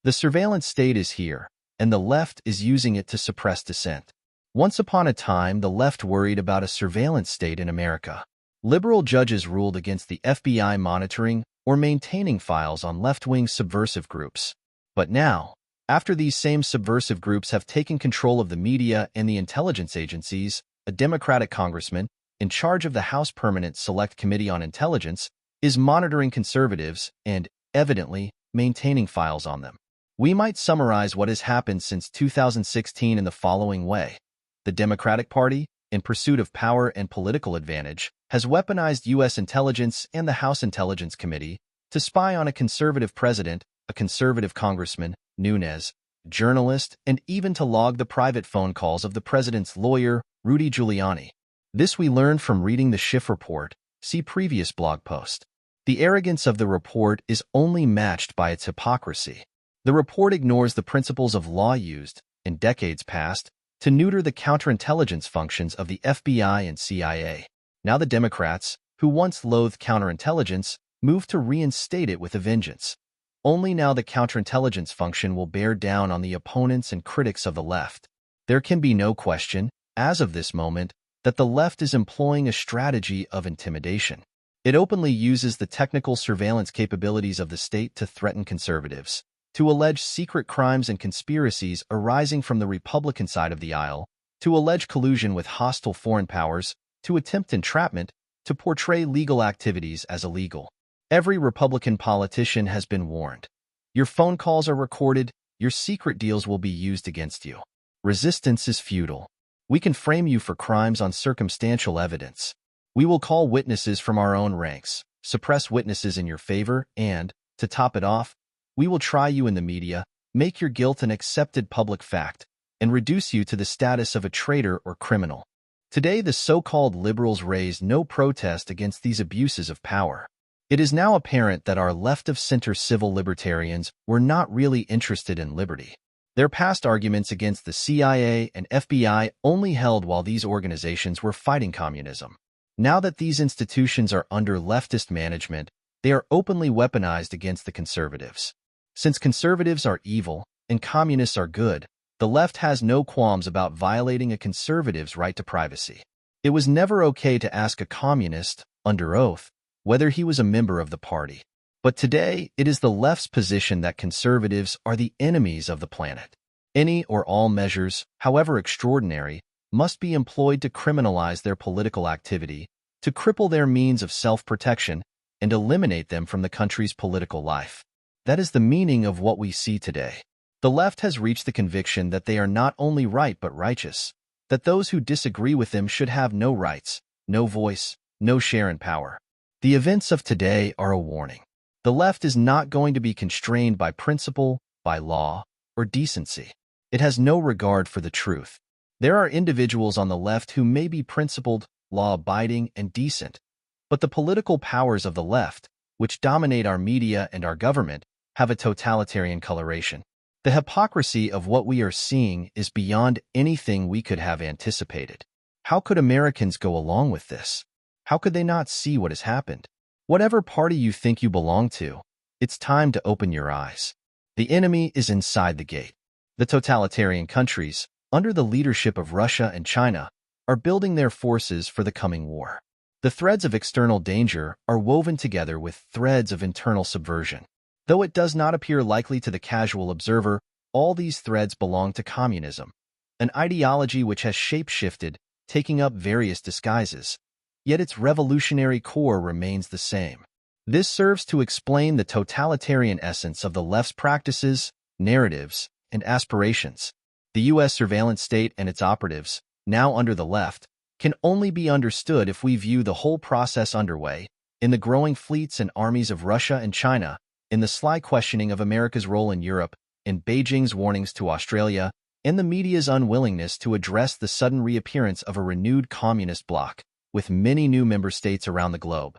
The surveillance state is here, and the left is using it to suppress dissent. Once upon a time, the left worried about a surveillance state in America. Liberal judges ruled against the FBI monitoring or maintaining files on left-wing subversive groups. But now, after these same subversive groups have taken control of the media and the intelligence agencies, a Democratic congressman, in charge of the House Permanent Select Committee on Intelligence, is monitoring conservatives and, evidently, maintaining files on them. We might summarize what has happened since 2016 in the following way. The Democratic Party, in pursuit of power and political advantage, has weaponized U.S. intelligence and the House Intelligence Committee to spy on a conservative president, a conservative congressman, Nunes, journalist, and even to log the private phone calls of the president's lawyer, Rudy Giuliani. This we learned from reading the Schiff report, see previous blog post. The arrogance of the report is only matched by its hypocrisy. The report ignores the principles of law used, in decades past, to neuter the counterintelligence functions of the FBI and CIA. Now the Democrats, who once loathed counterintelligence, move to reinstate it with a vengeance. Only now the counterintelligence function will bear down on the opponents and critics of the left. There can be no question, as of this moment, that the left is employing a strategy of intimidation. It openly uses the technical surveillance capabilities of the state to threaten conservatives, to allege secret crimes and conspiracies arising from the Republican side of the aisle, to allege collusion with hostile foreign powers, to attempt entrapment, to portray legal activities as illegal. Every Republican politician has been warned. Your phone calls are recorded, your secret deals will be used against you. Resistance is futile. We can frame you for crimes on circumstantial evidence. We will call witnesses from our own ranks, suppress witnesses in your favor, and, to top it off, we will try you in the media, make your guilt an accepted public fact, and reduce you to the status of a traitor or criminal. Today, the so-called liberals raised no protest against these abuses of power. It is now apparent that our left-of-center civil libertarians were not really interested in liberty. Their past arguments against the CIA and FBI only held while these organizations were fighting communism. Now that these institutions are under leftist management, they are openly weaponized against the conservatives. Since conservatives are evil and communists are good, the left has no qualms about violating a conservative's right to privacy. It was never okay to ask a communist, under oath, whether he was a member of the party. But today, it is the left's position that conservatives are the enemies of the planet. Any or all measures, however extraordinary, must be employed to criminalize their political activity, to cripple their means of self-protection, and eliminate them from the country's political life. That is the meaning of what we see today. The left has reached the conviction that they are not only right but righteous, that those who disagree with them should have no rights, no voice, no share in power. The events of today are a warning. The left is not going to be constrained by principle, by law, or decency. It has no regard for the truth. There are individuals on the left who may be principled, law-abiding, and decent, but the political powers of the left, which dominate our media and our government, have a totalitarian coloration. The hypocrisy of what we are seeing is beyond anything we could have anticipated. How could Americans go along with this? How could they not see what has happened? Whatever party you think you belong to, it's time to open your eyes. The enemy is inside the gate. The totalitarian countries, under the leadership of Russia and China, are building their forces for the coming war. The threads of external danger are woven together with threads of internal subversion. Though it does not appear likely to the casual observer, all these threads belong to communism, an ideology which has shape-shifted, taking up various disguises, yet its revolutionary core remains the same. This serves to explain the totalitarian essence of the left's practices, narratives, and aspirations. The U.S. surveillance state and its operatives, now under the left, can only be understood if we view the whole process underway, in the growing fleets and armies of Russia and China, in the sly questioning of America's role in Europe, in Beijing's warnings to Australia, and the media's unwillingness to address the sudden reappearance of a renewed communist bloc, with many new member states around the globe.